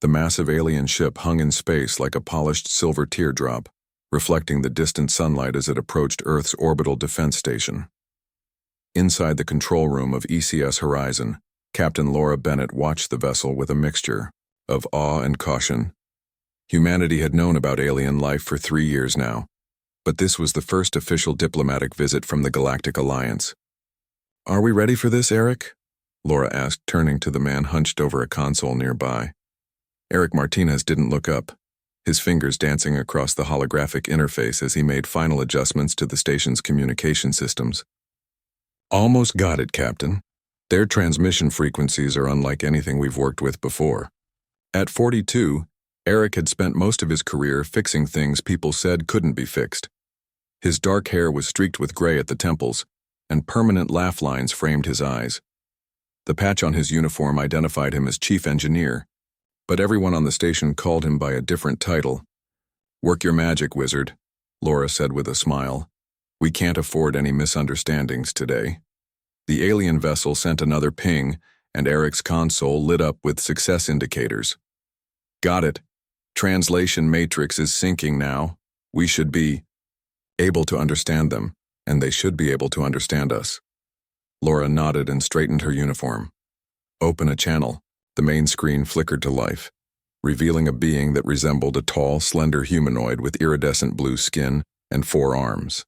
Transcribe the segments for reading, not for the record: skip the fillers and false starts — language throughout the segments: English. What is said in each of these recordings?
The massive alien ship hung in space like a polished silver teardrop, reflecting the distant sunlight as it approached Earth's orbital defense station. Inside the control room of ECS Horizon, Captain Laura Bennett watched the vessel with a mixture of awe and caution. Humanity had known about alien life for 3 years now, but this was the first official diplomatic visit from the Galactic Alliance. "Are we ready for this, Eric?" Laura asked, turning to the man hunched over a console nearby. Eric Martinez didn't look up, his fingers dancing across the holographic interface as he made final adjustments to the station's communication systems. "Almost got it, Captain. Their transmission frequencies are unlike anything we've worked with before." At 42, Eric had spent most of his career fixing things people said couldn't be fixed. His dark hair was streaked with gray at the temples, and permanent laugh lines framed his eyes. The patch on his uniform identified him as Chief Engineer, but everyone on the station called him by a different title. "Work your magic, wizard," Laura said with a smile. "We can't afford any misunderstandings today." The alien vessel sent another ping, and Eric's console lit up with success indicators. "Got it. Translation matrix is syncing now. We should be able to understand them, and they should be able to understand us." Laura nodded and straightened her uniform. "Open a channel." The main screen flickered to life, revealing a being that resembled a tall, slender humanoid with iridescent blue skin and 4 arms.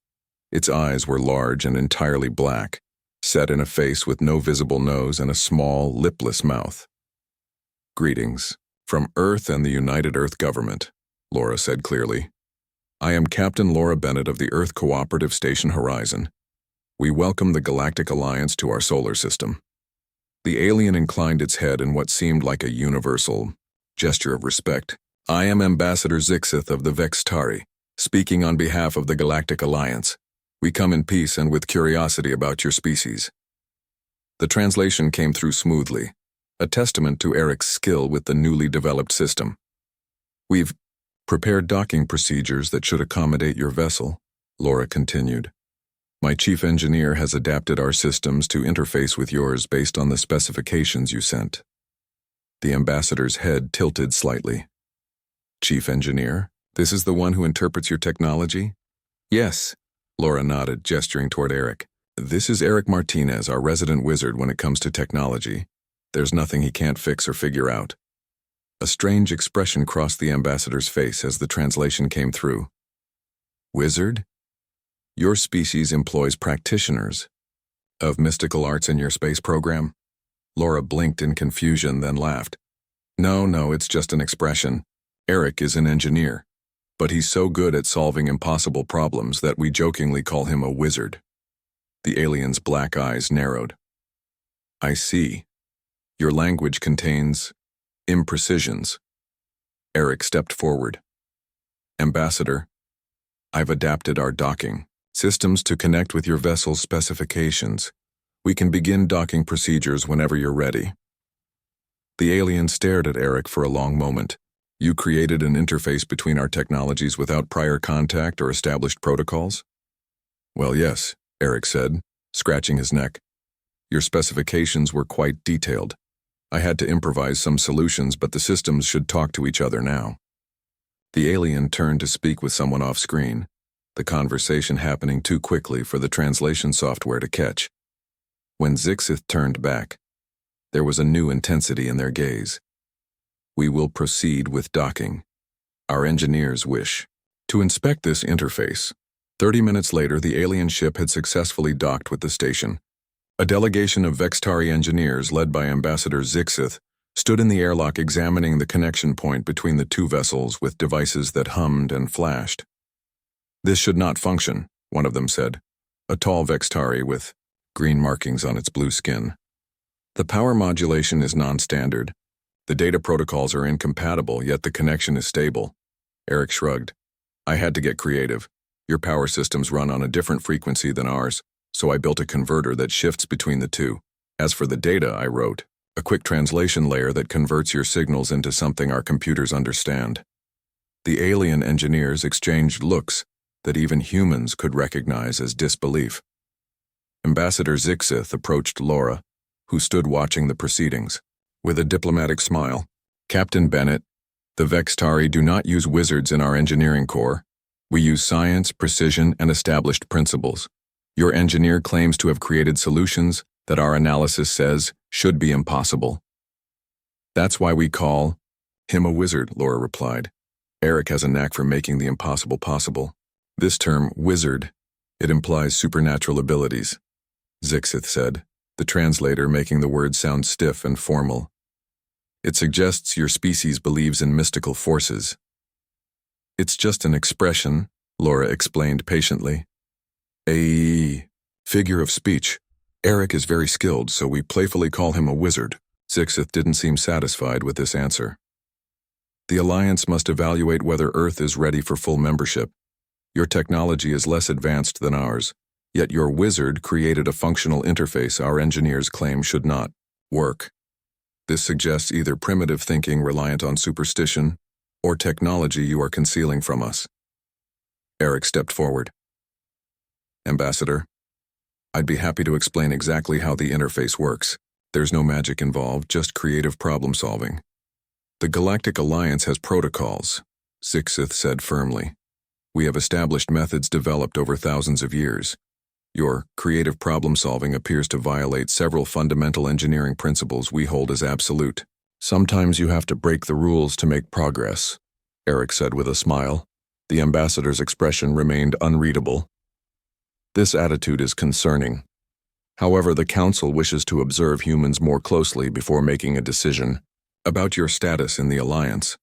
Its eyes were large and entirely black, set in a face with no visible nose and a small, lipless mouth. "Greetings. From Earth and the United Earth Government," Laura said clearly. "I am Captain Laura Bennett of the Earth Cooperative Station Horizon. We welcome the Galactic Alliance to our solar system." The alien inclined its head in what seemed like a universal gesture of respect. "I am Ambassador Zixith of the Vextari, speaking on behalf of the Galactic Alliance. We come in peace and with curiosity about your species." The translation came through smoothly, a testament to Eric's skill with the newly developed system. "We've prepared docking procedures that should accommodate your vessel," Laura continued. "My chief engineer has adapted our systems to interface with yours based on the specifications you sent." The ambassador's head tilted slightly. "Chief engineer? This is the one who interprets your technology?" "Yes," Laura nodded, gesturing toward Eric. "This is Eric Martinez, our resident wizard when it comes to technology. There's nothing he can't fix or figure out." A strange expression crossed the ambassador's face as the translation came through. "Wizard? Your species employs practitioners of mystical arts in your space program?" Laura blinked in confusion, then laughed. No, it's just an expression. Eric is an engineer, but he's so good at solving impossible problems that we jokingly call him a wizard." The alien's black eyes narrowed. "I see. Your language contains imprecisions." Eric stepped forward. "Ambassador, I've adapted our docking systems to connect with your vessel's specifications. We can begin docking procedures whenever you're ready." The alien stared at Eric for a long moment. "You created an interface between our technologies without prior contact or established protocols?" "Well, yes," Eric said, scratching his neck. "Your specifications were quite detailed. I had to improvise some solutions, but the systems should talk to each other now." The alien turned to speak with someone off-screen, the conversation happening too quickly for the translation software to catch. When Zixith turned back, there was a new intensity in their gaze. "We will proceed with docking. Our engineers wish to inspect this interface." 30 minutes later, the alien ship had successfully docked with the station. A delegation of Vextari engineers, led by Ambassador Zixith, stood in the airlock examining the connection point between the two vessels with devices that hummed and flashed. "This should not function," one of them said, a tall Vextari with green markings on its blue skin. "The power modulation is non-standard. The data protocols are incompatible, yet the connection is stable." Eric shrugged. "I had to get creative. Your power systems run on a different frequency than ours, so I built a converter that shifts between the two. As for the data, I wrote a quick translation layer that converts your signals into something our computers understand." The alien engineers exchanged looks that even humans could recognize as disbelief. Ambassador Zixith approached Laura, who stood watching the proceedings. With a diplomatic smile, Captain Bennett, the Vextari do not use wizards in our engineering corps. We use science, precision, and established principles. Your engineer claims to have created solutions that our analysis says should be impossible. That's why we call him a wizard, Laura replied. Eric has a knack for making the impossible possible. This term, wizard, it implies supernatural abilities, Zixith said, the translator making the word sound stiff and formal. It suggests your species believes in mystical forces. It's just an expression, Laura explained patiently. A figure of speech. Eric is very skilled, so we playfully call him a wizard. Zixith didn't seem satisfied with this answer. The Alliance must evaluate whether Earth is ready for full membership. Your technology is less advanced than ours, yet your wizard created a functional interface our engineers claim should not work. This suggests either primitive thinking reliant on superstition or technology you are concealing from us. Eric stepped forward. Ambassador, I'd be happy to explain exactly how the interface works. There's no magic involved, just creative problem solving. The Galactic Alliance has protocols, Zixith said firmly. We have established methods developed over thousands of years. Your creative problem solving appears to violate several fundamental engineering principles we hold as absolute. Sometimes you have to break the rules to make progress, Eric said with a smile. The ambassador's expression remained unreadable. This attitude is concerning. However, the Council wishes to observe humans more closely before making a decision. About your status in the Alliance,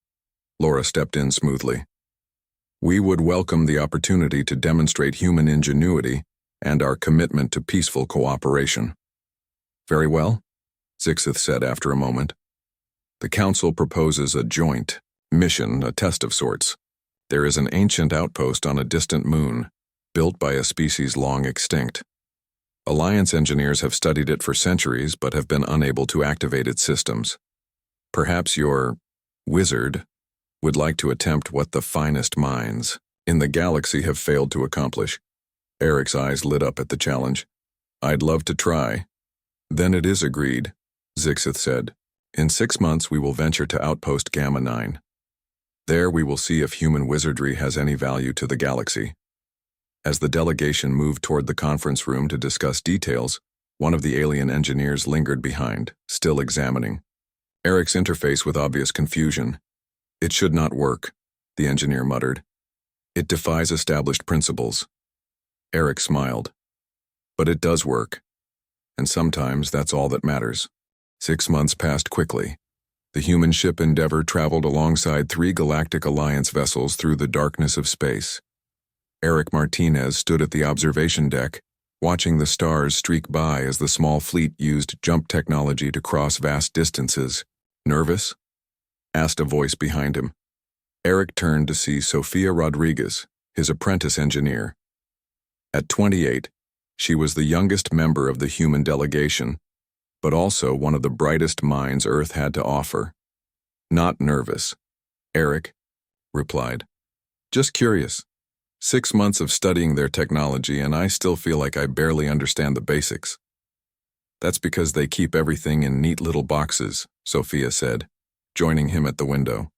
Laura stepped in smoothly. We would welcome the opportunity to demonstrate human ingenuity and our commitment to peaceful cooperation. Very well, Zixith said after a moment. The Council proposes a joint mission, a test of sorts. There is an ancient outpost on a distant moon, built by a species long extinct. Alliance engineers have studied it for centuries but have been unable to activate its systems. Perhaps your wizard would like to attempt what the finest minds in the galaxy have failed to accomplish. Eric's eyes lit up at the challenge. I'd love to try. Then it is agreed, Zixith said. In 6 months we will venture to Outpost Gamma 9. There we will see if human wizardry has any value to the galaxy. As the delegation moved toward the conference room to discuss details, one of the alien engineers lingered behind, still examining Eric's interface with obvious confusion. It should not work, the engineer muttered. It defies established principles. Eric smiled. But it does work. And sometimes that's all that matters. 6 months passed quickly. The human ship Endeavour traveled alongside 3 Galactic Alliance vessels through the darkness of space. Eric Martinez stood at the observation deck, watching the stars streak by as the small fleet used jump technology to cross vast distances. Nervous? Asked a voice behind him. Eric turned to see Sofia Rodriguez, his apprentice engineer. At 28, she was the youngest member of the human delegation, but also one of the brightest minds Earth had to offer. Not nervous, Eric replied. Just curious. 6 months of studying their technology and I still feel like I barely understand the basics. That's because they keep everything in neat little boxes, Sophia said, joining him at the window.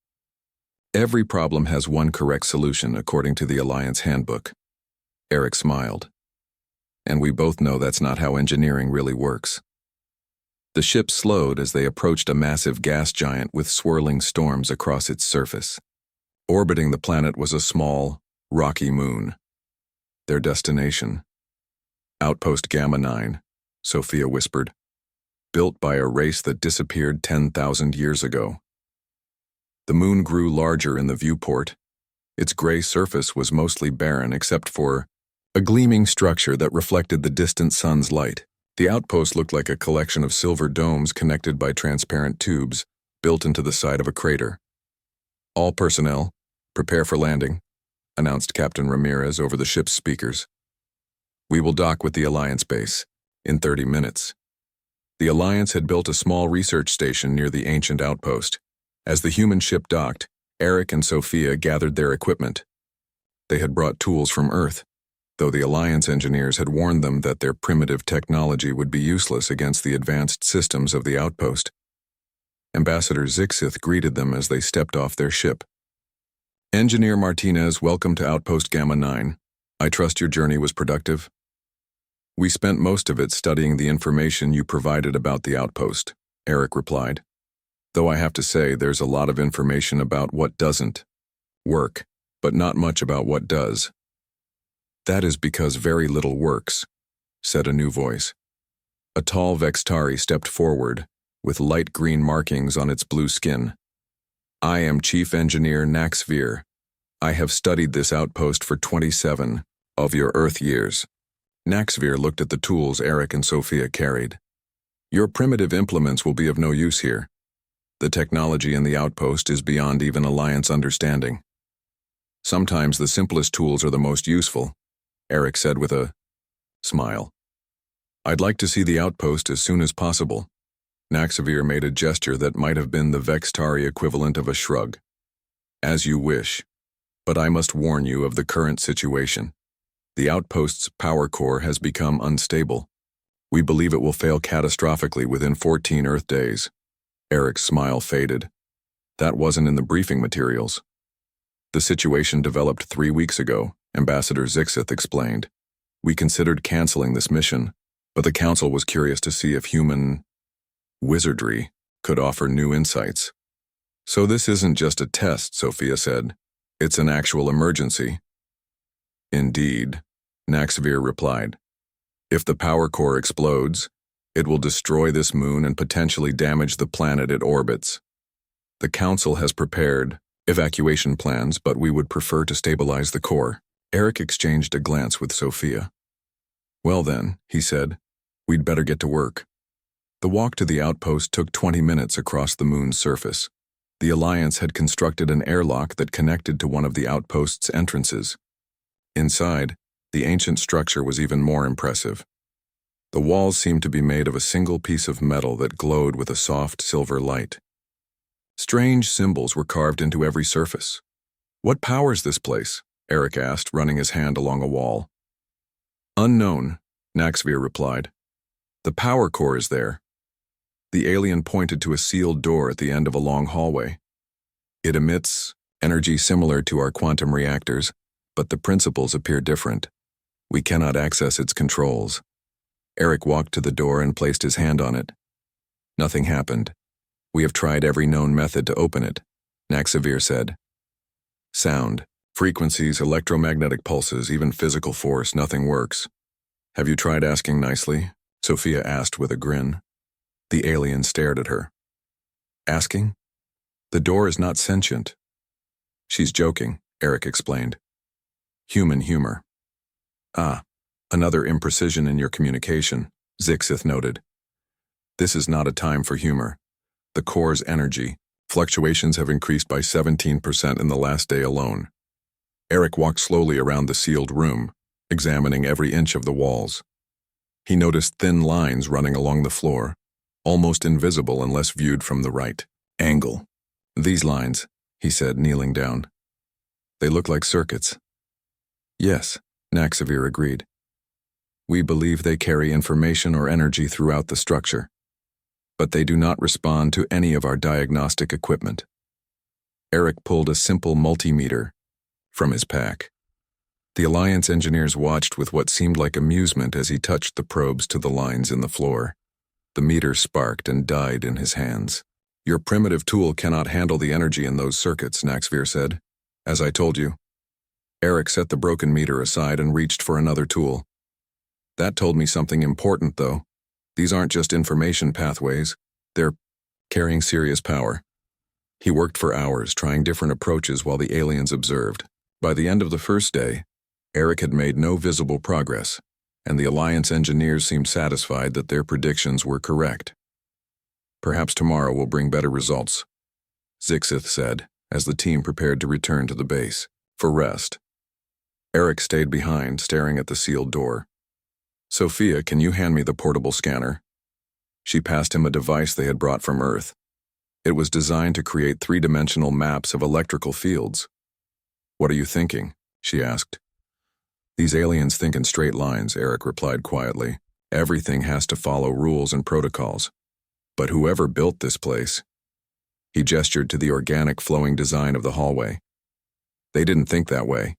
Every problem has one correct solution according to the Alliance handbook. Eric smiled. And we both know that's not how engineering really works. The ship slowed as they approached a massive gas giant with swirling storms across its surface. Orbiting the planet was a small, rocky moon. Their destination. Outpost Gamma 9, Sophia whispered. Built by a race that disappeared 10,000 years ago. The moon grew larger in the viewport. Its gray surface was mostly barren except for a gleaming structure that reflected the distant sun's light. The outpost looked like a collection of silver domes connected by transparent tubes built into the side of a crater. All personnel, prepare for landing, announced Captain Ramirez over the ship's speakers. We will dock with the Alliance base in 30 minutes. The Alliance had built a small research station near the ancient outpost. As the human ship docked, Eric and Sophia gathered their equipment. They had brought tools from Earth, though the Alliance engineers had warned them that their primitive technology would be useless against the advanced systems of the outpost. Ambassador Zixith greeted them as they stepped off their ship. Engineer Martinez, welcome to Outpost Gamma 9. I trust your journey was productive. We spent most of it studying the information you provided about the outpost, Eric replied. Though I have to say there's a lot of information about what doesn't work, but not much about what does. That is because very little works, said a new voice. A tall Vextari stepped forward, with light green markings on its blue skin. I am Chief Engineer Naxvir. I have studied this outpost for 27 of your Earth years. Naxvir looked at the tools Eric and Sophia carried. Your primitive implements will be of no use here. The technology in the outpost is beyond even Alliance understanding. Sometimes the simplest tools are the most useful, Eric said with a smile. I'd like to see the outpost as soon as possible. Naxvir made a gesture that might have been the Vextari equivalent of a shrug. As you wish, but I must warn you of the current situation. The outpost's power core has become unstable. We believe it will fail catastrophically within 14 Earth days. Eric's smile faded. That wasn't in the briefing materials. The situation developed 3 weeks ago, Ambassador Zixith explained. We considered canceling this mission, but the Council was curious to see if human wizardry could offer new insights. So this isn't just a test, Sophia said. It's an actual emergency. Indeed, Naxvir replied. If the power core explodes, it will destroy this moon and potentially damage the planet it orbits. The Council has prepared evacuation plans, but we would prefer to stabilize the core. Eric exchanged a glance with Sophia. Well then, he said, we'd better get to work. The walk to the outpost took 20 minutes across the moon's surface. The Alliance had constructed an airlock that connected to one of the outpost's entrances. Inside, the ancient structure was even more impressive. The walls seemed to be made of a single piece of metal that glowed with a soft silver light. Strange symbols were carved into every surface. What powers this place? Eric asked, running his hand along a wall. Unknown, Naxvir replied. The power core is there. The alien pointed to a sealed door at the end of a long hallway. It emits energy similar to our quantum reactors, but the principles appear different. We cannot access its controls. Eric walked to the door and placed his hand on it. Nothing happened. We have tried every known method to open it, Naxvir said. Sound, frequencies, electromagnetic pulses, even physical force, nothing works. Have you tried asking nicely? Sophia asked with a grin. The alien stared at her. Asking? The door is not sentient. She's joking, Eric explained. Human humor. Ah, another imprecision in your communication, Zixith noted. This is not a time for humor. The core's energy fluctuations have increased by 17% in the last day alone. Eric walked slowly around the sealed room, examining every inch of the walls. He noticed thin lines running along the floor, almost invisible unless viewed from the right angle. These lines, he said, kneeling down. They look like circuits. Yes, Naxvir agreed. We believe they carry information or energy throughout the structure, but they do not respond to any of our diagnostic equipment. Eric pulled a simple multimeter from his pack. The Alliance engineers watched with what seemed like amusement as he touched the probes to the lines in the floor. The meter sparked and died in his hands. Your primitive tool cannot handle the energy in those circuits, Naxvir said. As I told you. Eric set the broken meter aside and reached for another tool. That told me something important, though. These aren't just information pathways. They're carrying serious power. He worked for hours, trying different approaches while the aliens observed. By the end of the first day, Eric had made no visible progress, and the Alliance engineers seemed satisfied that their predictions were correct. Perhaps tomorrow will bring better results, Zixith said, as the team prepared to return to the base for rest. Eric stayed behind, staring at the sealed door. Sophia, can you hand me the portable scanner? She passed him a device they had brought from Earth. It was designed to create three-dimensional maps of electrical fields. What are you thinking? She asked. These aliens think in straight lines, Eric replied quietly. Everything has to follow rules and protocols. But whoever built this place, He gestured to the organic flowing design of the hallway. They didn't think that way.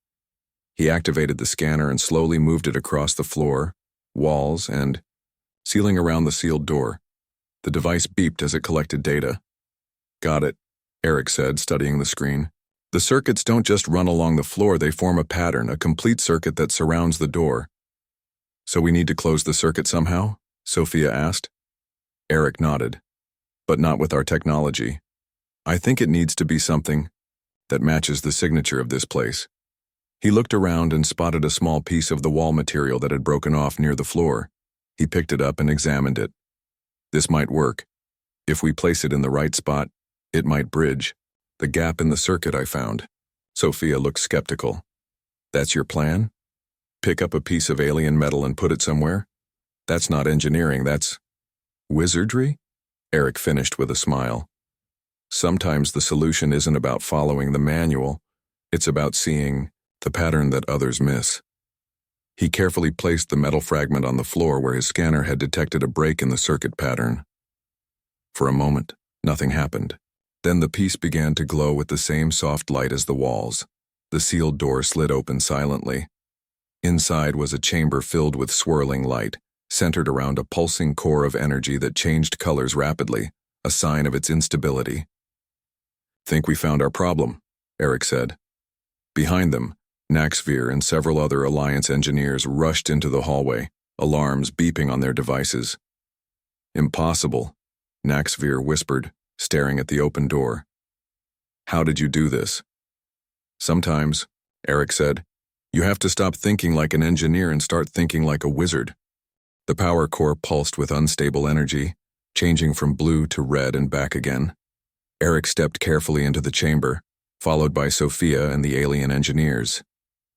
He activated the scanner and slowly moved it across the floor, walls, and ceiling around the sealed door. The device beeped as it collected data. Got it, Eric said, studying the screen. The circuits don't just run along the floor, they form a pattern, a complete circuit that surrounds the door. So we need to close the circuit somehow? Sophia asked. Eric nodded. But not with our technology. I think it needs to be something that matches the signature of this place. He looked around and spotted a small piece of the wall material that had broken off near the floor. He picked it up and examined it. This might work. If we place it in the right spot, it might bridge the gap in the circuit I found. Sophia looked skeptical. That's your plan? Pick up a piece of alien metal and put it somewhere? That's not engineering, that's wizardry? Eric finished with a smile. Sometimes the solution isn't about following the manual, it's about seeing the pattern that others miss. He carefully placed the metal fragment on the floor where his scanner had detected a break in the circuit pattern. For a moment, nothing happened. Then the piece began to glow with the same soft light as the walls. The sealed door slid open silently. Inside was a chamber filled with swirling light, centered around a pulsing core of energy that changed colors rapidly, a sign of its instability. Think we found our problem, Eric said. Behind them, Naxvir and several other Alliance engineers rushed into the hallway, alarms beeping on their devices. Impossible, Naxvir whispered, staring at the open door. How did you do this? Sometimes, Eric said, you have to stop thinking like an engineer and start thinking like a wizard. The power core pulsed with unstable energy, changing from blue to red and back again. Eric stepped carefully into the chamber, followed by Sophia and the alien engineers.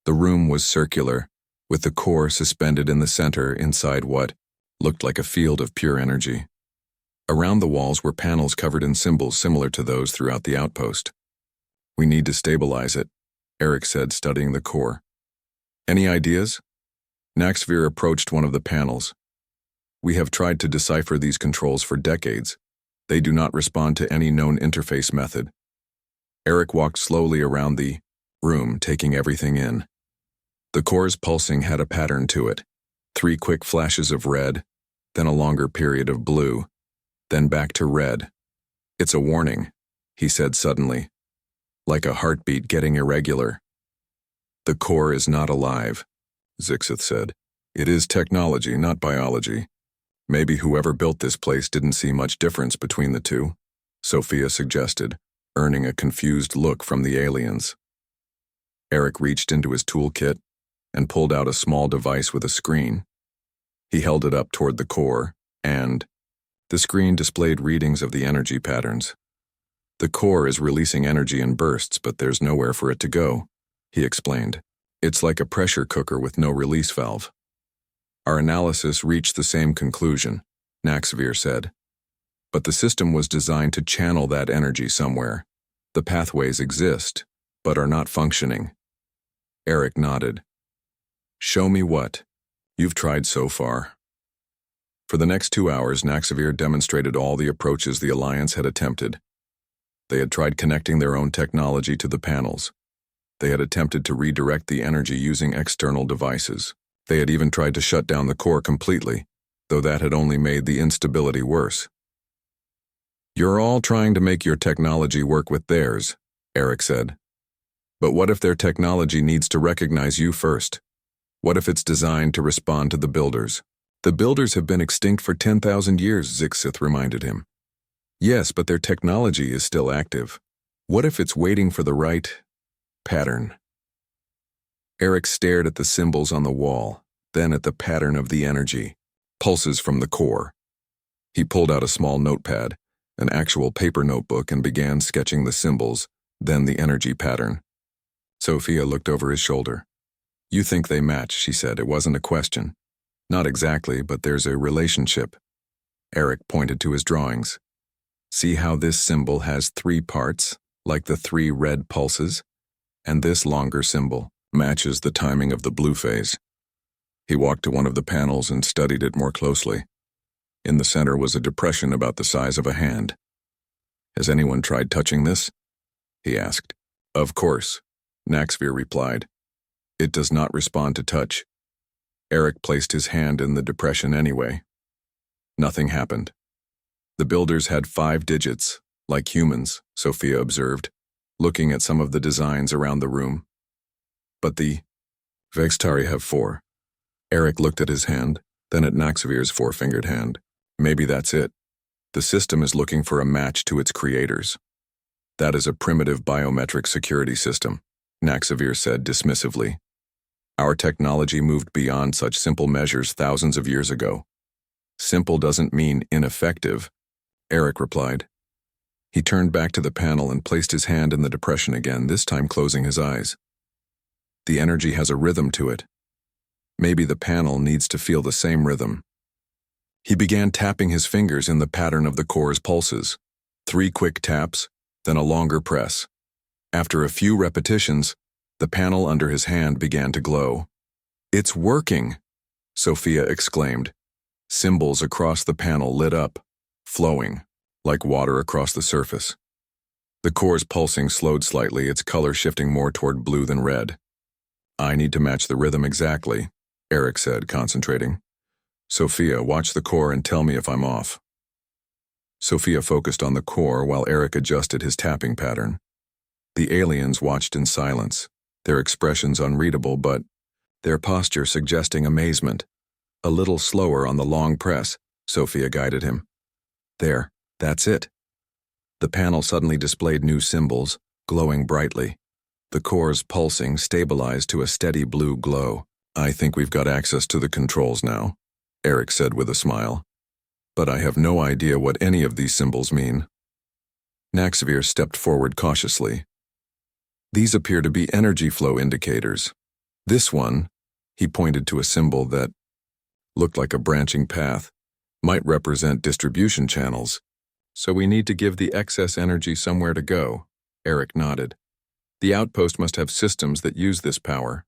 The room was circular, with the core suspended in the center inside what looked like a field of pure energy. Around the walls were panels covered in symbols similar to those throughout the outpost. We need to stabilize it, Eric said, studying the core. Any ideas? Naxvir approached one of the panels. We have tried to decipher these controls for decades. They do not respond to any known interface method. Eric walked slowly around the room, taking everything in. The core's pulsing had a pattern to it. 3 quick flashes of red, then a longer period of blue, then back to red. It's a warning, he said suddenly, like a heartbeat getting irregular. The core is not alive, Zixith said. It is technology, not biology. Maybe whoever built this place didn't see much difference between the two, Sophia suggested, earning a confused look from the aliens. Eric reached into his toolkit and pulled out a small device with a screen. He held it up toward the core, and the screen displayed readings of the energy patterns. The core is releasing energy in bursts, but there's nowhere for it to go, he explained. It's like a pressure cooker with no release valve. Our analysis reached the same conclusion, Naxvir said. But the system was designed to channel that energy somewhere. The pathways exist, but are not functioning. Eric nodded. Show me what you've tried so far. For the next 2 hours, Naxvir demonstrated all the approaches the Alliance had attempted. They had tried connecting their own technology to the panels. They had attempted to redirect the energy using external devices. They had even tried to shut down the core completely, though that had only made the instability worse. You're all trying to make your technology work with theirs, Eric said. But what if their technology needs to recognize you first? What if it's designed to respond to the builders? The builders have been extinct for 10,000 years, Zixith reminded him. Yes, but their technology is still active. What if it's waiting for the right pattern? Eric stared at the symbols on the wall, then at the pattern of the energy, pulses from the core. He pulled out a small notepad, an actual paper notebook, and began sketching the symbols, then the energy pattern. Sophia looked over his shoulder. You think they match, she said. It wasn't a question. Not exactly, but there's a relationship. Eric pointed to his drawings. See how this symbol has 3 parts, like the 3 red pulses? And this longer symbol matches the timing of the blue phase. He walked to one of the panels and studied it more closely. In the center was a depression about the size of a hand. Has anyone tried touching this? He asked. Of course, Naxvir replied. It does not respond to touch. Eric placed his hand in the depression anyway. Nothing happened. The builders had 5 digits, like humans, Sophia observed, looking at some of the designs around the room. But the Vextari have 4. Eric looked at his hand, then at Naxvir's 4-fingered hand. Maybe that's it. The system is looking for a match to its creators. That is a primitive biometric security system, Naxvir said dismissively. Our technology moved beyond such simple measures thousands of years ago. Simple doesn't mean ineffective, Eric replied. He turned back to the panel and placed his hand in the depression again, this time closing his eyes. The energy has a rhythm to it. Maybe the panel needs to feel the same rhythm. He began tapping his fingers in the pattern of the core's pulses. 3 quick taps, then a longer press. After a few repetitions, the panel under his hand began to glow. It's working, Sophia exclaimed. Symbols across the panel lit up, flowing, like water across the surface. The core's pulsing slowed slightly, its color shifting more toward blue than red. I need to match the rhythm exactly, Eric said, concentrating. Sophia, watch the core and tell me if I'm off. Sophia focused on the core while Eric adjusted his tapping pattern. The aliens watched in silence, their expressions unreadable but their posture suggesting amazement. A little slower on the long press, Sophia guided him. There, that's it. The panel suddenly displayed new symbols, glowing brightly. The core's pulsing stabilized to a steady blue glow. I think we've got access to the controls now, Eric said with a smile. But I have no idea what any of these symbols mean. Naxvir stepped forward cautiously. These appear to be energy flow indicators. This one, he pointed to a symbol that looked like a branching path, might represent distribution channels. So we need to give the excess energy somewhere to go, Eric nodded. The outpost must have systems that use this power.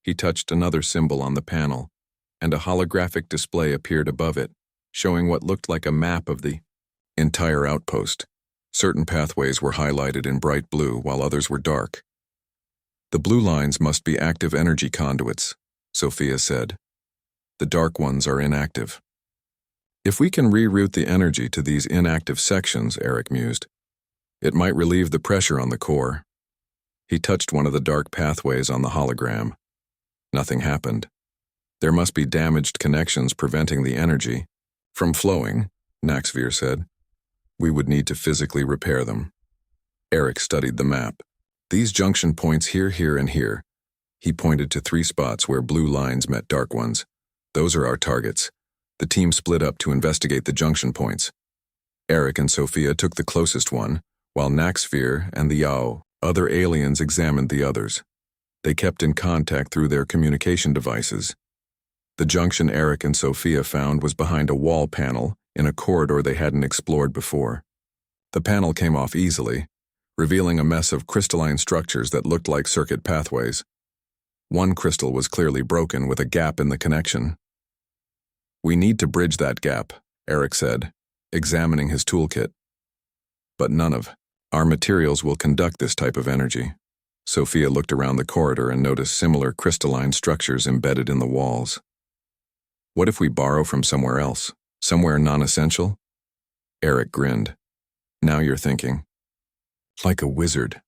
He touched another symbol on the panel, and a holographic display appeared above it, showing what looked like a map of the entire outpost. Certain pathways were highlighted in bright blue while others were dark. The blue lines must be active energy conduits, Sophia said. The dark ones are inactive. If we can reroute the energy to these inactive sections, Eric mused, it might relieve the pressure on the core. He touched one of the dark pathways on the hologram. Nothing happened. There must be damaged connections preventing the energy from flowing, Naxvir said. We would need to physically repair them. Eric studied the map. These junction points here, and here. He pointed to 3 spots where blue lines met dark ones. Those are our targets. The team split up to investigate the junction points. Eric and Sophia took the closest one, while Naxvir and the other aliens examined the others. They kept in contact through their communication devices. The junction Eric and Sophia found was behind a wall panel in a corridor they hadn't explored before. The panel came off easily, revealing a mess of crystalline structures that looked like circuit pathways. One crystal was clearly broken with a gap in the connection. We need to bridge that gap, Eric said, examining his toolkit. But none of our materials will conduct this type of energy. Sophia looked around the corridor and noticed similar crystalline structures embedded in the walls. What if we borrow from somewhere else, somewhere non-essential? Eric grinned. Now you're thinking. Like a wizard.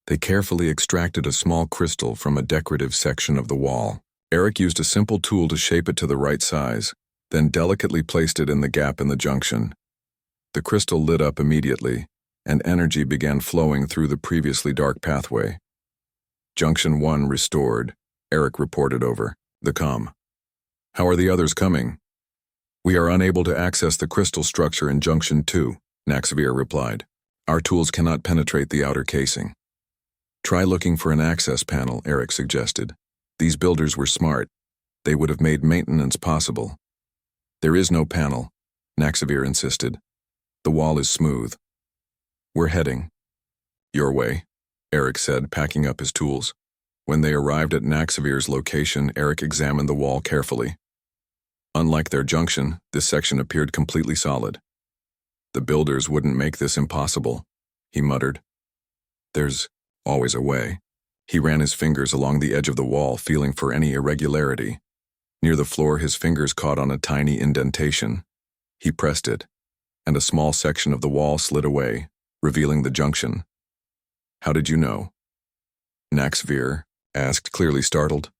They carefully extracted a small crystal from a decorative section of the wall. Eric used a simple tool to shape it to the right size, then delicately placed it in the gap in the junction. The crystal lit up immediately, and energy began flowing through the previously dark pathway. Junction 1 restored, Eric reported over the comm. How are the others coming? We are unable to access the crystal structure in Junction 2, Naxvir replied. Our tools cannot penetrate the outer casing. Try looking for an access panel, Eric suggested. These builders were smart. They would have made maintenance possible. There is no panel, Naxvir insisted. The wall is smooth. We're heading your way, Eric said, packing up his tools. When they arrived at Naxvir's location, Eric examined the wall carefully. Unlike their junction, this section appeared completely solid. The builders wouldn't make this impossible, he muttered. There's always a way. He ran his fingers along the edge of the wall, feeling for any irregularity. Near the floor, his fingers caught on a tiny indentation. He pressed it, and a small section of the wall slid away, revealing the junction. How did you know? Naxvir asked, clearly startled.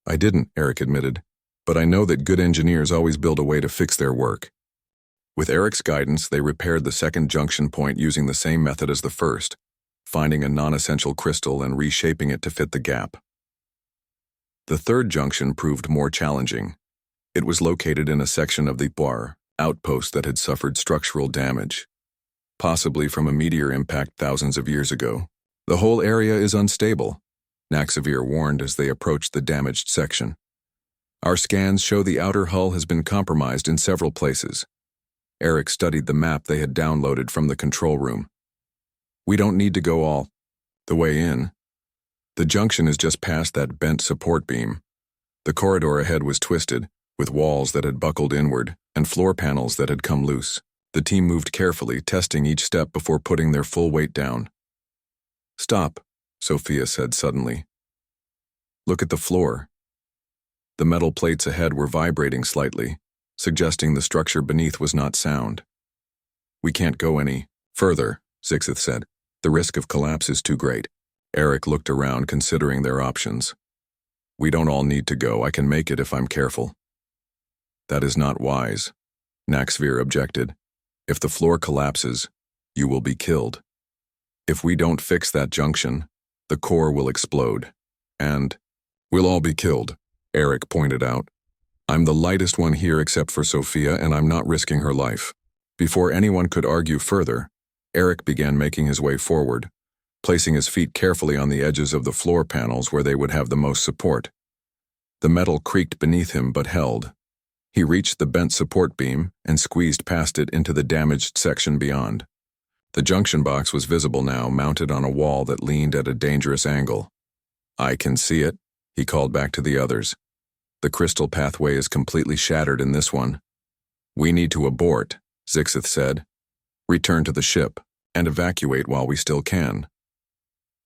I didn't, Eric admitted, but I know that good engineers always build a way to fix their work. With Eric's guidance, they repaired the second junction point using the same method as the first, finding a non-essential crystal and reshaping it to fit the gap. The third junction proved more challenging. It was located in a section of the War outpost that had suffered structural damage, possibly from a meteor impact thousands of years ago. The whole area is unstable, Naxvir warned as they approached the damaged section. Our scans show the outer hull has been compromised in several places. Eric studied the map they had downloaded from the control room. We don't need to go all the way in. The junction is just past that bent support beam. The corridor ahead was twisted, with walls that had buckled inward and floor panels that had come loose. The team moved carefully, testing each step before putting their full weight down. Stop, Sophia said suddenly. Look at the floor. The metal plates ahead were vibrating slightly, suggesting the structure beneath was not sound. We can't go any further, Zixith said. The risk of collapse is too great. Eric looked around, considering their options. We don't all need to go. I can make it if I'm careful. That is not wise, Naxvir objected. If the floor collapses, you will be killed. If we don't fix that junction, the core will explode. And we'll all be killed, Eric pointed out. I'm the lightest one here except for Sophia, and I'm not risking her life. Before anyone could argue further, Eric began making his way forward, placing his feet carefully on the edges of the floor panels where they would have the most support. The metal creaked beneath him but held. He reached the bent support beam and squeezed past it into the damaged section beyond. The junction box was visible now, mounted on a wall that leaned at a dangerous angle. I can see it, he called back to the others. The crystal pathway is completely shattered in this one. We need to abort, Zixith said. Return to the ship and evacuate while we still can.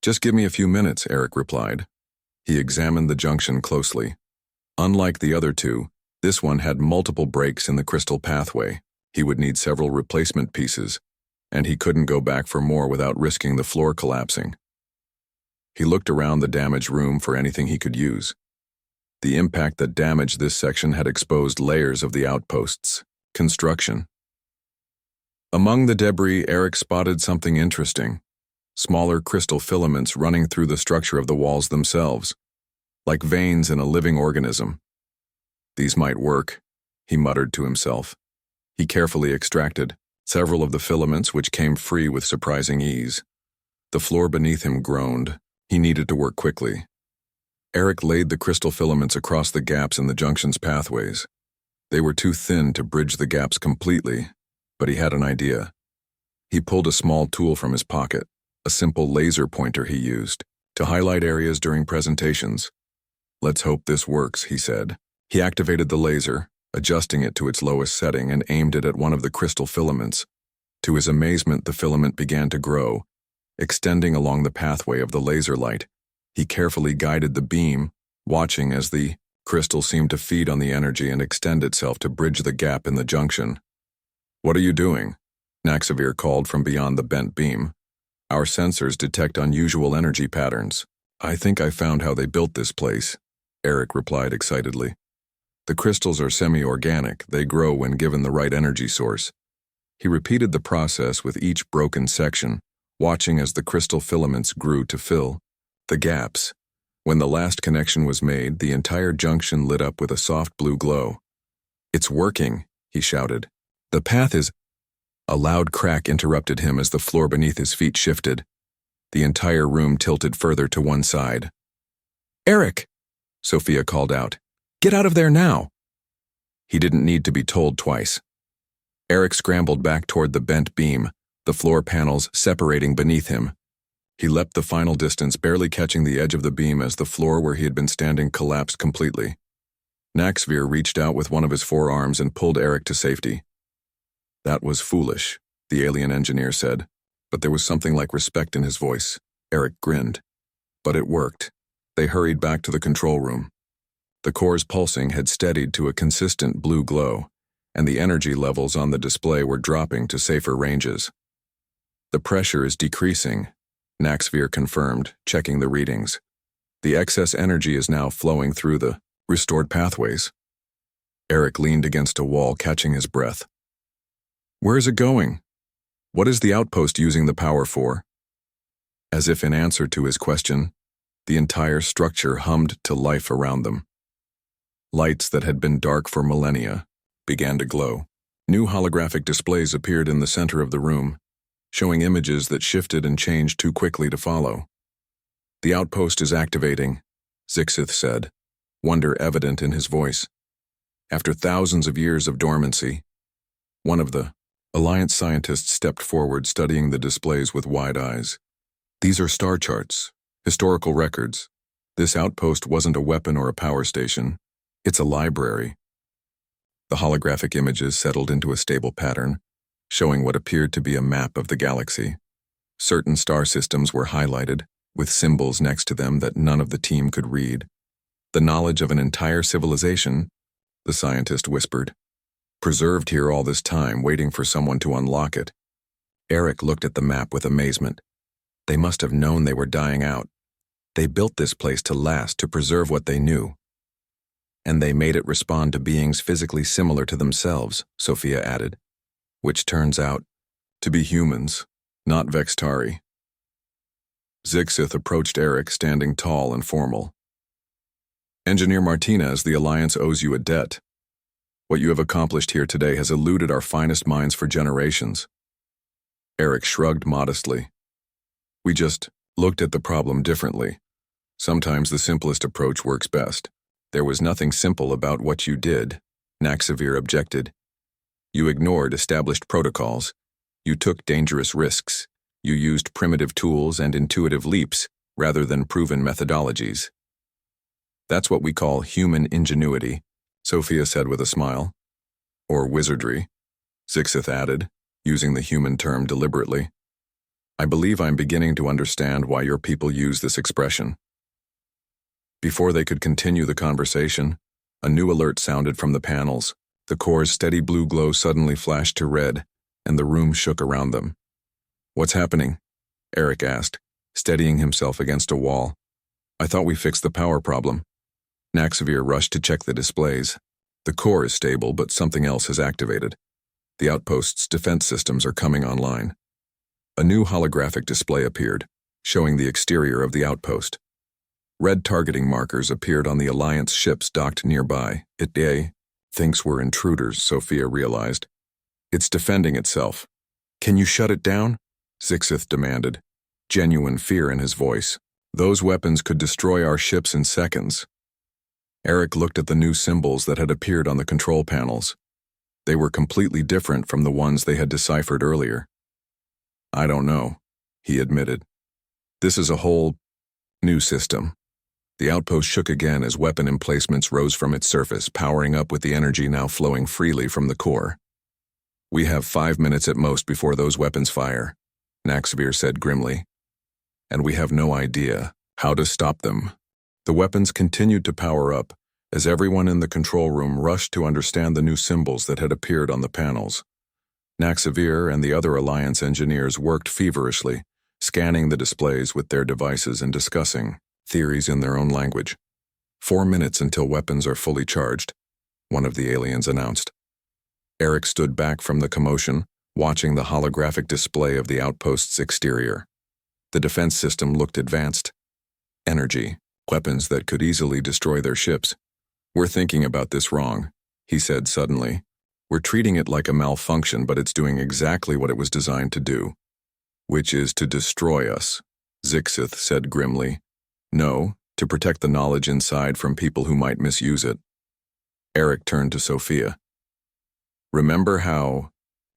Just give me a few minutes, Eric replied. He examined the junction closely. Unlike the other two, this one had multiple breaks in the crystal pathway. He would need several replacement pieces, and he couldn't go back for more without risking the floor collapsing. He looked around the damaged room for anything he could use. The impact that damaged this section had exposed layers of the outpost's construction. Among the debris, Eric spotted something interesting. Smaller crystal filaments running through the structure of the walls themselves, like veins in a living organism. These might work, he muttered to himself. He carefully extracted several of the filaments, which came free with surprising ease. The floor beneath him groaned. He needed to work quickly. Eric laid the crystal filaments across the gaps in the junction's pathways. They were too thin to bridge the gaps completely, but he had an idea. He pulled a small tool from his pocket, a simple laser pointer he used to highlight areas during presentations. Let's hope this works, he said. He activated the laser, adjusting it to its lowest setting, and aimed it at one of the crystal filaments. To his amazement, the filament began to grow, extending along the pathway of the laser light. He carefully guided the beam, watching as the crystal seemed to feed on the energy and extend itself to bridge the gap in the junction. What are you doing? Naxvir called from beyond the bent beam. Our sensors detect unusual energy patterns. I think I found how they built this place, Eric replied excitedly. The crystals are semi-organic. They grow when given the right energy source. He repeated the process with each broken section, watching as the crystal filaments grew to fill the gaps. When the last connection was made, the entire junction lit up with a soft blue glow. It's working, he shouted. The path is... A loud crack interrupted him as the floor beneath his feet shifted. The entire room tilted further to one side. Eric! Sophia called out. Get out of there now! He didn't need to be told twice. Eric scrambled back toward the bent beam, the floor panels separating beneath him. He leapt the final distance, barely catching the edge of the beam as the floor where he had been standing collapsed completely. Naxvir reached out with one of his forearms and pulled Eric to safety. That was foolish, the alien engineer said, but there was something like respect in his voice. Eric grinned. But it worked. They hurried back to the control room. The core's pulsing had steadied to a consistent blue glow, and the energy levels on the display were dropping to safer ranges. The pressure is decreasing, Naxvir confirmed, checking the readings. The excess energy is now flowing through the restored pathways. Eric leaned against a wall, catching his breath. Where is it going? What is the outpost using the power for? As if in answer to his question, the entire structure hummed to life around them. Lights that had been dark for millennia began to glow. New holographic displays appeared in the center of the room, showing images that shifted and changed too quickly to follow. The outpost is activating, Zixith said, wonder evident in his voice. After thousands of years of dormancy, one of the Alliance scientists stepped forward, studying the displays with wide eyes. These are star charts, historical records. This outpost wasn't a weapon or a power station. It's a library. The holographic images settled into a stable pattern, showing what appeared to be a map of the galaxy. Certain star systems were highlighted, with symbols next to them that none of the team could read. The knowledge of an entire civilization, the scientist whispered, preserved here all this time, waiting for someone to unlock it. Eric looked at the map with amazement. They must have known they were dying out. They built this place to last, to preserve what they knew. And they made it respond to beings physically similar to themselves, Sophia added, which turns out to be humans, not Vextari. Zixith approached Eric, standing tall and formal. Engineer Martinez, the Alliance owes you a debt. What you have accomplished here today has eluded our finest minds for generations. Eric shrugged modestly. We just looked at the problem differently. Sometimes the simplest approach works best. There was nothing simple about what you did, Naxavir objected. You ignored established protocols. You took dangerous risks. You used primitive tools and intuitive leaps rather than proven methodologies. That's what we call human ingenuity, Sophia said with a smile. Or wizardry, Zixith added, using the human term deliberately. I believe I'm beginning to understand why your people use this expression. Before they could continue the conversation, a new alert sounded from the panels. The core's steady blue glow suddenly flashed to red, and the room shook around them. What's happening? Eric asked, steadying himself against a wall. I thought we fixed the power problem. Naxavir rushed to check the displays. The core is stable, but something else has activated. The outpost's defense systems are coming online. A new holographic display appeared, showing the exterior of the outpost. Red targeting markers appeared on the Alliance ships docked nearby. It thinks we're intruders, Sophia realized. It's defending itself. Can you shut it down? Zixith demanded, genuine fear in his voice. Those weapons could destroy our ships in seconds. Eric looked at the new symbols that had appeared on the control panels. They were completely different from the ones they had deciphered earlier. I don't know, he admitted. This is a whole new system. The outpost shook again as weapon emplacements rose from its surface, powering up with the energy now flowing freely from the core. We have 5 minutes at most before those weapons fire, Naxavir said grimly. And we have no idea how to stop them. The weapons continued to power up as everyone in the control room rushed to understand the new symbols that had appeared on the panels. Naxavir and the other Alliance engineers worked feverishly, scanning the displays with their devices and discussing theories in their own language. 4 minutes until weapons are fully charged, one of the aliens announced. Eric stood back from the commotion, watching the holographic display of the outpost's exterior. The defense system looked advanced. Energy, weapons that could easily destroy their ships. We're thinking about this wrong, he said suddenly. We're treating it like a malfunction, but it's doing exactly what it was designed to do. Which is to destroy us, Zixith said grimly. No, to protect the knowledge inside from people who might misuse it. Eric turned to Sophia. Remember how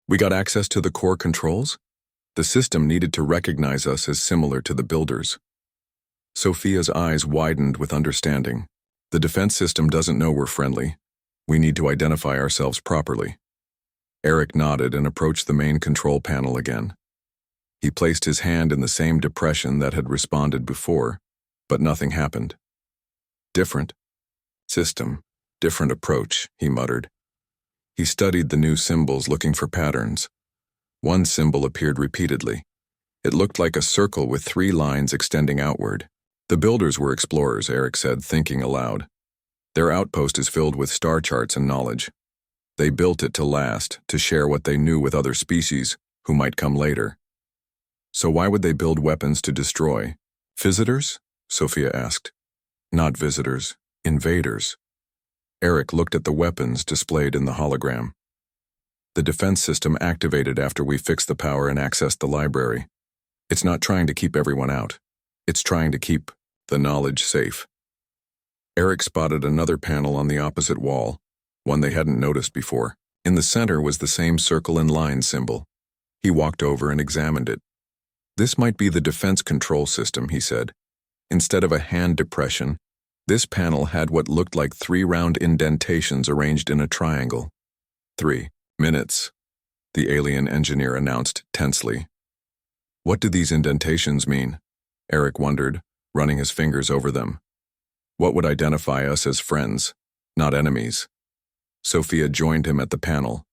we got access to the core controls? The system needed to recognize us as similar to the builders. Sophia's eyes widened with understanding. The defense system doesn't know we're friendly. We need to identify ourselves properly. Eric nodded and approached the main control panel again. He placed his hand in the same depression that had responded before, but nothing happened. Different system, different approach, he muttered. He studied the new symbols, looking for patterns. One symbol appeared repeatedly. It looked like a circle with 3 lines extending outward. The builders were explorers, Eric said, thinking aloud. Their outpost is filled with star charts and knowledge. They built it to last, to share what they knew with other species who might come later. So why would they build weapons to destroy? Visitors? Sophia asked. Not visitors, invaders. Eric looked at the weapons displayed in the hologram. The defense system activated after we fixed the power and accessed the library. It's not trying to keep everyone out. It's trying to keep the knowledge safe. Eric spotted another panel on the opposite wall, one they hadn't noticed before. In the center was the same circle and line symbol. He walked over and examined it. This might be the defense control system, he said. Instead of a hand depression, this panel had what looked like 3 round indentations arranged in a triangle. 3 minutes, the alien engineer announced tensely. What do these indentations mean? Eric wondered, running his fingers over them. What would identify us as friends, not enemies? Sophia joined him at the panel.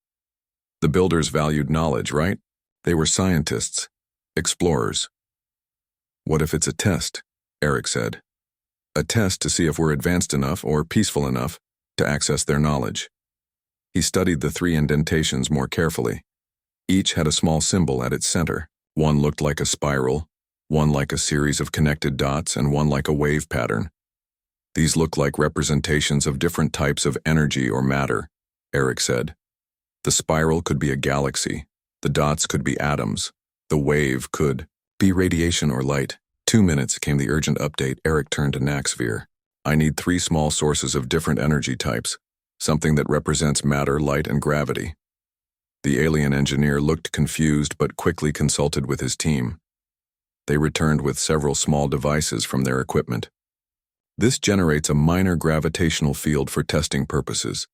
The builders valued knowledge, right? They were scientists, explorers. What if it's a test? Eric said. A test to see if we're advanced enough or peaceful enough to access their knowledge. He studied the 3 indentations more carefully. Each had a small symbol at its center. One looked like a spiral, one like a series of connected dots, and one like a wave pattern. These look like representations of different types of energy or matter, Eric said. The spiral could be a galaxy. The dots could be atoms. The wave could be radiation or light. 2 minutes, came the urgent update. Eric turned to Naxvir. I need 3 small sources of different energy types, something that represents matter, light, and gravity. The alien engineer looked confused but quickly consulted with his team. They returned with several small devices from their equipment. This generates a minor gravitational field for testing purposes,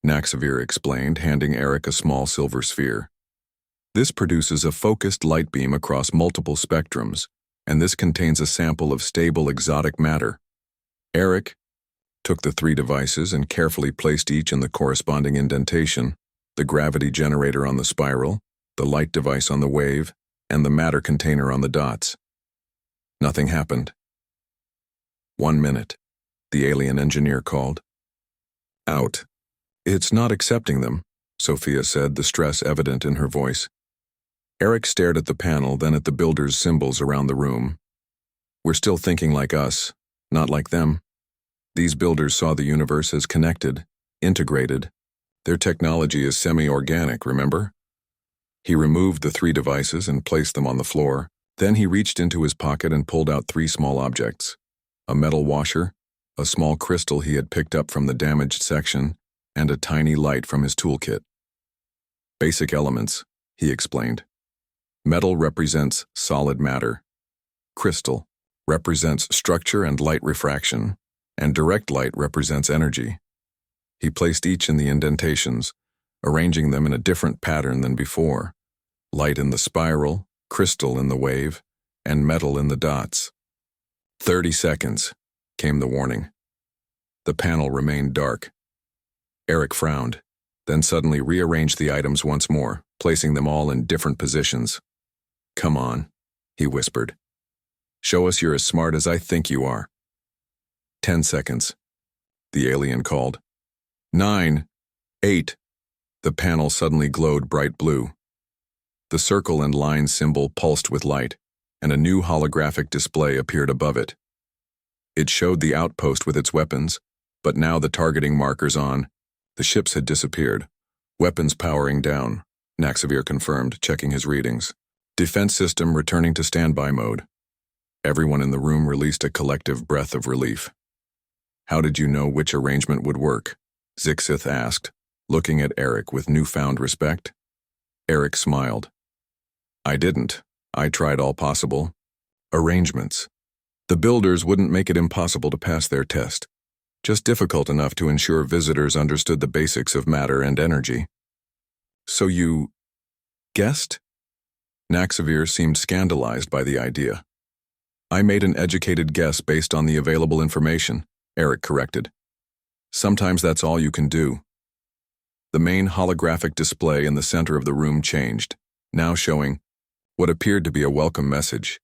Naxvir explained, handing Eric a small silver sphere. This produces a focused light beam across multiple spectrums, and this contains a sample of stable exotic matter. Eric took the 3 devices and carefully placed each in the corresponding indentation, the gravity generator on the spiral, the light device on the wave, and the matter container on the dots. Nothing happened. 1 minute, the alien engineer called. Out. It's not accepting them, Sophia said, the stress evident in her voice. Eric stared at the panel, then at the builders' symbols around the room. We're still thinking like us, not like them. These builders saw the universe as connected, integrated. Their technology is semi-organic, remember? He removed the 3 devices and placed them on the floor. Then he reached into his pocket and pulled out 3 small objects. A metal washer, a small crystal he had picked up from the damaged section, and a tiny light from his toolkit. Basic elements, he explained. Metal represents solid matter. Crystal represents structure and light refraction, and direct light represents energy. He placed each in the indentations, arranging them in a different pattern than before. Light in the spiral, crystal in the wave, and metal in the dots. 30 seconds, came the warning. The panel remained dark. Eric frowned, then suddenly rearranged the items once more, placing them all in different positions. Come on, he whispered. Show us you're as smart as I think you are. 10 seconds, the alien called. 9, 8. The panel suddenly glowed bright blue. The circle and line symbol pulsed with light, and a new holographic display appeared above it. It showed the outpost with its weapons, but now the targeting markers on. The ships had disappeared. Weapons powering down, Naxvir confirmed, checking his readings. Defense system returning to standby mode. Everyone in the room released a collective breath of relief. How did you know which arrangement would work? Zixith asked, looking at Eric with newfound respect. Eric smiled. I didn't. I tried all possible arrangements. The builders wouldn't make it impossible to pass their test, just difficult enough to ensure visitors understood the basics of matter and energy. So you guessed? Naxavir seemed scandalized by the idea. I made an educated guess based on the available information, Eric corrected. Sometimes that's all you can do. The main holographic display in the center of the room changed, now showing what appeared to be a welcome message.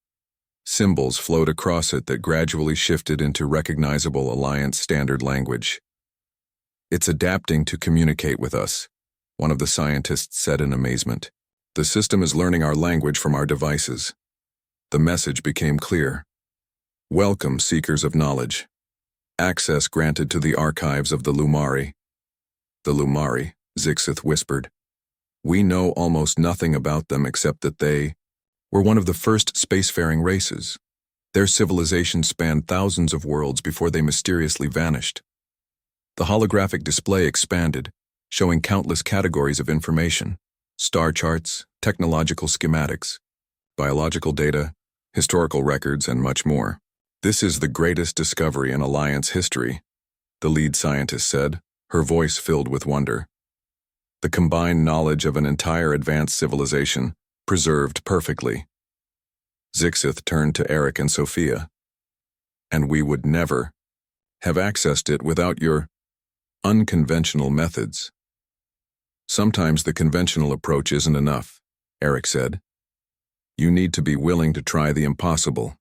Symbols flowed across it that gradually shifted into recognizable Alliance standard language. It's adapting to communicate with us, one of the scientists said in amazement. The system is learning our language from our devices. The message became clear. Welcome, seekers of knowledge. Access granted to the archives of the Lumari. The Lumari, Zixith whispered. We know almost nothing about them except that they were one of the first spacefaring races. Their civilization spanned thousands of worlds before they mysteriously vanished. The holographic display expanded, showing countless categories of information: star charts, technological schematics, biological data, historical records, and much more. This is the greatest discovery in Alliance history, the lead scientist said, her voice filled with wonder. The combined knowledge of an entire advanced civilization, preserved perfectly. Zixith turned to Eric and Sophia. And we would never have accessed it without your unconventional methods. Sometimes the conventional approach isn't enough, Eric said. You need to be willing to try the impossible.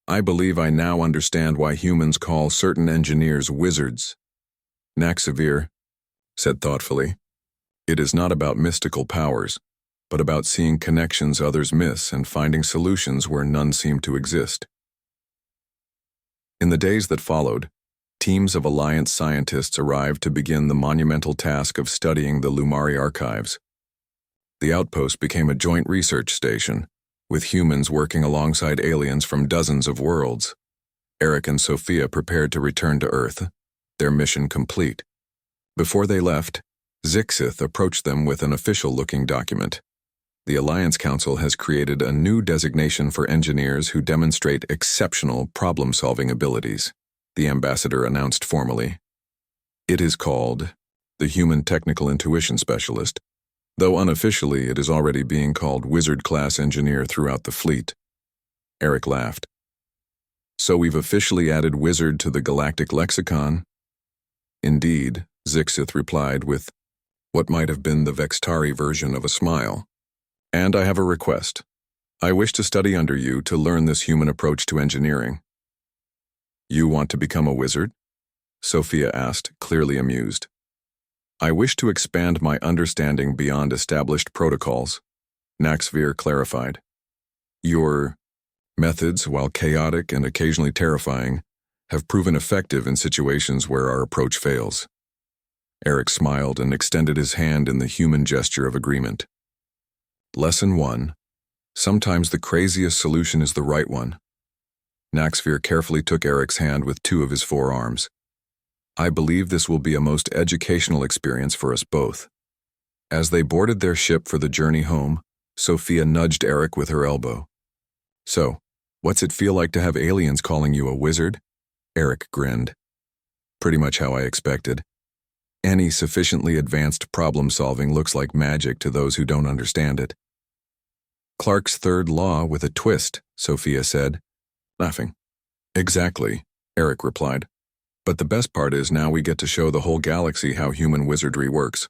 I believe I now understand why humans call certain engineers wizards. Naxavir said thoughtfully, it is not about mystical powers, but about seeing connections others miss and finding solutions where none seem to exist. In the days that followed, teams of Alliance scientists arrived to begin the monumental task of studying the Lumari archives. The outpost became a joint research station, with humans working alongside aliens from dozens of worlds. Eric and Sophia prepared to return to Earth, their mission complete. Before they left, Zixith approached them with an official-looking document. The Alliance Council has created a new designation for engineers who demonstrate exceptional problem-solving abilities, the ambassador announced formally. It is called the Human Technical Intuition Specialist, though unofficially it is already being called Wizard-class Engineer throughout the fleet. Eric laughed. So we've officially added Wizard to the Galactic lexicon? Indeed, Zixith replied with what might have been the Vextari version of a smile. And I have a request. I wish to study under you to learn this human approach to engineering. You want to become a wizard? Sophia asked, clearly amused. I wish to expand my understanding beyond established protocols, Naxavir clarified. Your methods, while chaotic and occasionally terrifying, have proven effective in situations where our approach fails. Eric smiled and extended his hand in the human gesture of agreement. Lesson 1. Sometimes the craziest solution is the right one. Naxavir carefully took Eric's hand with two of his forearms. I believe this will be a most educational experience for us both. As they boarded their ship for the journey home, Sophia nudged Eric with her elbow. So, what's it feel like to have aliens calling you a wizard? Eric grinned. Pretty much how I expected. Any sufficiently advanced problem-solving looks like magic to those who don't understand it. Clark's third law with a twist, Sophia said, laughing. Exactly, Eric replied. But the best part is now we get to show the whole galaxy how human wizardry works.